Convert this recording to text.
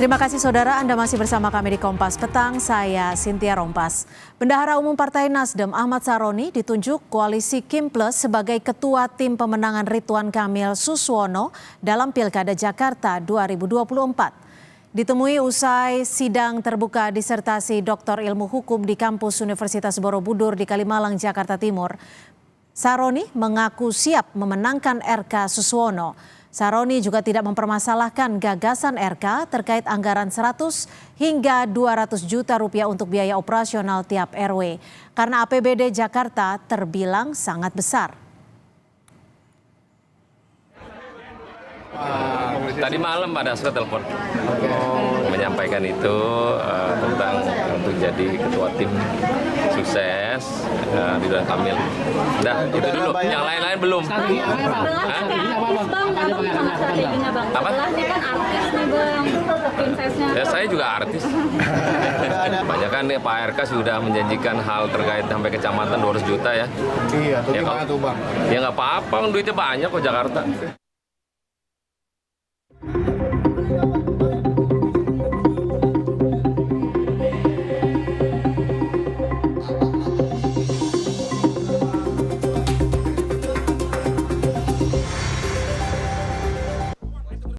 Terima kasih saudara, Anda masih bersama kami di Kompas Petang, saya Cynthia Rompas. Bendahara Umum Partai Nasdem Ahmad Saroni ditunjuk Koalisi Kim Plus sebagai Ketua Tim Pemenangan Ridwan Kamil Suswono dalam Pilkada Jakarta 2024. Ditemui usai sidang terbuka disertasi Doktor Ilmu Hukum di kampus Universitas Borobudur di Kalimalang, Jakarta Timur, Saroni mengaku siap memenangkan RK Suswono. Saroni juga tidak mempermasalahkan gagasan RK terkait anggaran 100 hingga 200 juta rupiah untuk biaya operasional tiap RW. Karena APBD Jakarta terbilang sangat besar. Tadi malam ada saya telepon menyampaikan itu tentang untuk jadi ketua tim sukses Ridwan Kamil. Udah itu dulu, yang lain-lain belum. Apa? Ya saya juga artis. Banyak kan Pak RK sudah menjanjikan hal terkait sampai kecamatan 200 juta ya. Iya, tuh gimana tuh Bang? Ya nggak apa-apa, duitnya banyak kok Jakarta.